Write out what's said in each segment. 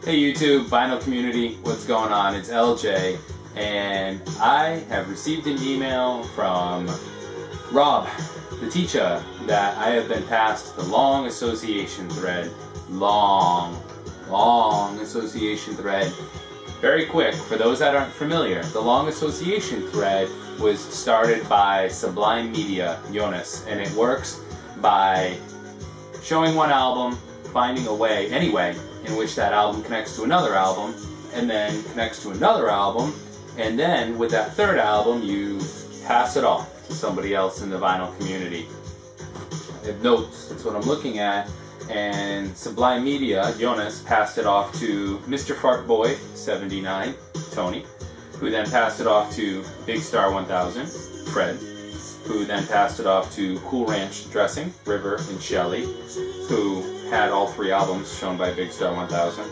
Hey YouTube, vinyl community, what's going on? It's LJ, and I have received an email from Rob, the teacher, that I have been passed the Loooong Association Thread. Loooong Association Thread. Very quick, for those that aren't familiar, the Loooong Association Thread was started by SublimMedia, Jonas, and it works by showing one album, finding a way, any way, in which that album connects to another album, and then connects to another album, and then with that third album you pass it off to somebody else in the vinyl community. I have notes, that's what I'm looking at, and SublimMedia, Jonas, passed it off to Mr. Fartboy 79, Tony, who then passed it off to Big Star 1000, Fred, who then passed it off to KoolRanchDressing, River and Shelley, who had all three albums shown by Big Star 1000.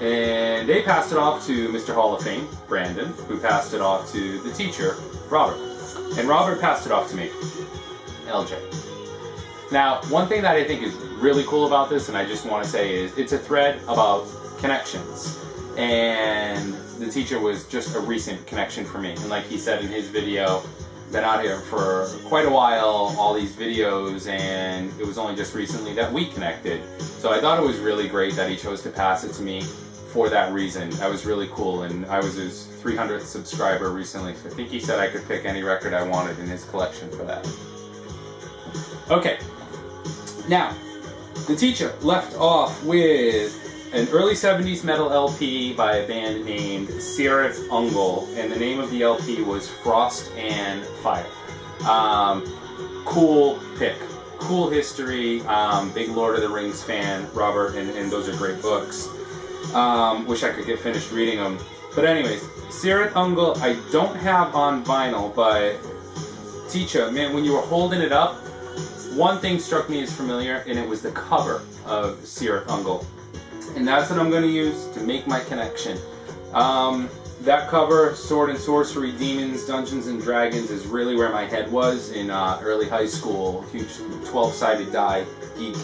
And they passed it off to Mr. Hall of Fame, Brandon, who passed it off to the teacher, Robert. And Robert passed it off to me, LJ. Now, one thing that I think is really cool about this, and I just want to say, is it's a thread about connections. And the teacher was just a recent connection for me. And like he said in his video, been out here for quite a while, all these videos, and it was only just recently that we connected. So I thought it was really great that he chose to pass it to me for that reason. That was really cool, and I was his 300th subscriber recently, so I think he said I could pick any record I wanted in his collection for that. Okay, now, the teacher left off with an early 70s metal LP by a band named Sarah Tungle, and the name of the LP was Frost and Fire. Cool pick, cool history, big Lord of the Rings fan, Robert, and those are great books. Wish I could get finished reading them. But anyways, Sarah Tungle I don't have on vinyl, but teacher, man, when you were holding it up, one thing struck me as familiar, and it was the cover of Sarah Tungle. And that's what I'm going to use to make my connection. That cover, Sword and Sorcery, Demons, Dungeons and Dragons, is really where my head was in early high school. Huge 12-sided die geek.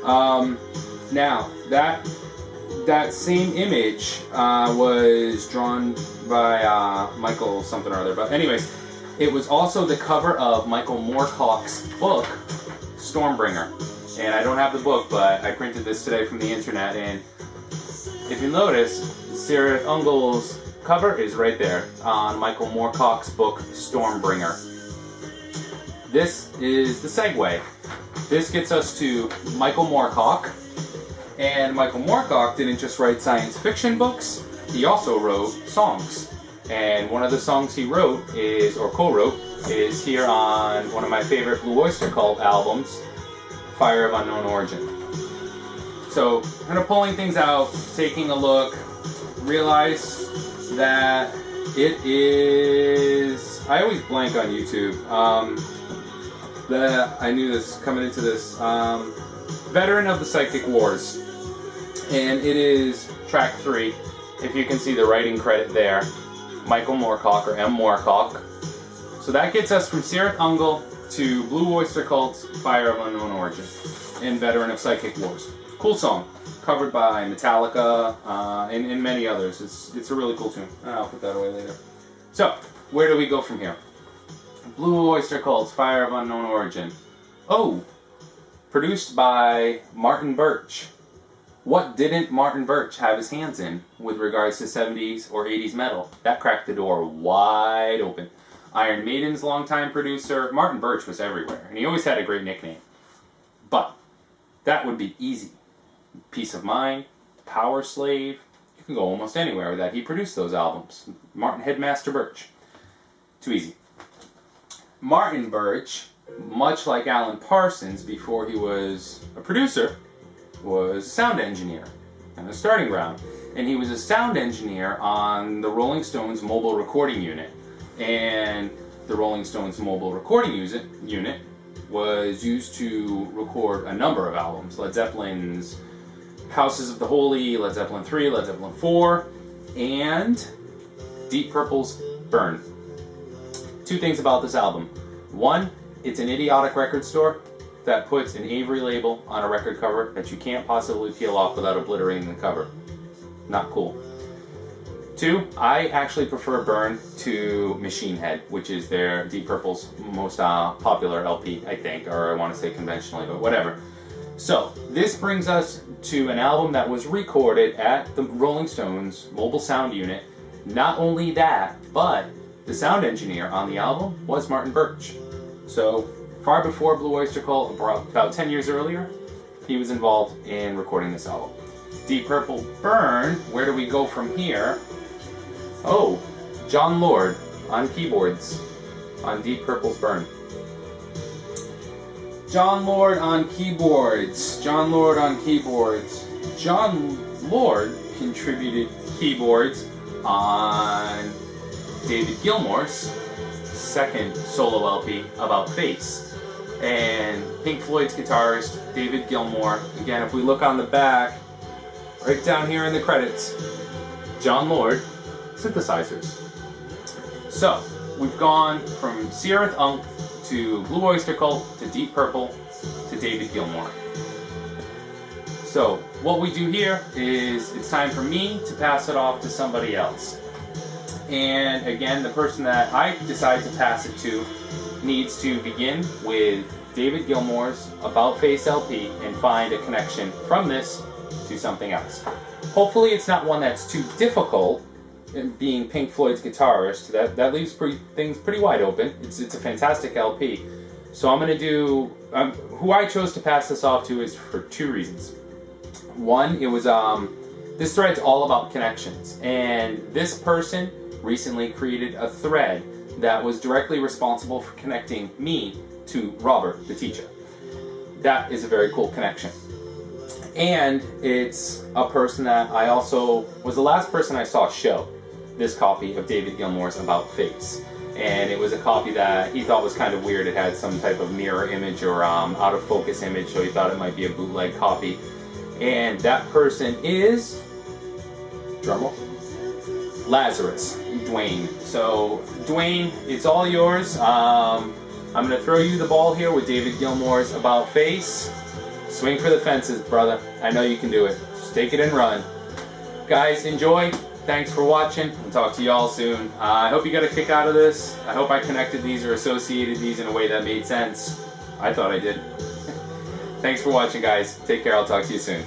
Now, that same image was drawn by Michael something or other. But anyways, it was also the cover of Michael Moorcock's book, Stormbringer. And I don't have the book, but I printed this today from the internet, and if you notice, Sarah Tungle's cover is right there on Michael Moorcock's book, Stormbringer. This is the segue. This gets us to Michael Moorcock, and Michael Moorcock didn't just write science fiction books, he also wrote songs. And one of the songs he wrote is, or co-wrote, is here on one of my favorite Blue Oyster Cult albums, Fire of Unknown Origin. So, kind of pulling things out, taking a look, realize that it is, I always blank on YouTube, I knew this coming into this, Veteran of the Psychic Wars, and it is track 3, if you can see the writing credit there, Michael Moorcock, or M. Moorcock. So that gets us from Sarah Tungle to Blue Oyster Cult's Fire of Unknown Origin and Veteran of Psychic Wars. Cool song, covered by Metallica and many others. It's a really cool tune. I'll put that away later. So, where do we go from here? Blue Oyster Cult's Fire of Unknown Origin. Oh, produced by Martin Birch. What didn't Martin Birch have his hands in with regards to 70s or 80s metal? That cracked the door wide open. Iron Maiden's longtime producer, Martin Birch was everywhere, and he always had a great nickname. But that would be easy. Peace of Mind, Power Slave, you can go almost anywhere with that. He produced those albums. Martin Headmaster Birch. Too easy. Martin Birch, much like Alan Parsons before he was a producer, was a sound engineer and a starting ground. And he was a sound engineer on the Rolling Stones mobile recording unit. And the Rolling Stones mobile recording unit was used to record a number of albums. Led Zeppelin's Houses of the Holy, Led Zeppelin 3, Led Zeppelin 4, and Deep Purple's Burn. Two things about this album. One, it's an idiotic record store that puts an Avery label on a record cover that you can't possibly peel off without obliterating the cover. not cool. 2, I actually prefer Burn to Machine Head, which is their Deep Purple's most popular LP, I think, or I want to say conventionally, but whatever. So, this brings us to an album that was recorded at the Rolling Stones Mobile Sound Unit. Not only that, but the sound engineer on the album was Martin Birch. So, far before Blue Oyster Cult, about 10 years earlier, he was involved in recording this album. Deep Purple Burn, where do we go from here? Oh, John Lord on keyboards on Deep Purple's Burn. John Lord on keyboards. John Lord on keyboards. John Lord contributed keyboards on David Gilmour's second solo LP, About Face. And Pink Floyd's guitarist, David Gilmour, again, if we look on the back, right down here in the credits, John Lord, synthesizers. So, we've gone from Searinth Unk to Blue Oyster Cult to Deep Purple to David Gilmour. So, what we do here is it's time for me to pass it off to somebody else. And again, the person that I decide to pass it to needs to begin with David Gilmour's About Face LP and find a connection from this to something else. Hopefully it's not one that's too difficult, being Pink Floyd's guitarist. That leaves things pretty wide open. It's a fantastic LP. So I'm going to do... who I chose to pass this off to is for 2 reasons. One, it was... this thread's all about connections. And this person recently created a thread that was directly responsible for connecting me to Robert, the teacher. That is a very cool connection. And it's a person that I also was the last person I saw show this copy of David Gilmour's About Face. And it was a copy that he thought was kind of weird. It had some type of mirror image or out of focus image, so he thought it might be a bootleg copy. And that person is, drumroll, Lazerrus, Dwayne. So Dwayne, it's all yours. I'm going to throw you the ball here with David Gilmour's About Face. Swing for the fences, brother. I know you can do it. Just take it and run. Guys, enjoy. Thanks for watching. I'll talk to you all soon. I hope you got a kick out of this. I hope I connected these or associated these in a way that made sense. I thought I did. Thanks for watching, guys. Take care. I'll talk to you soon.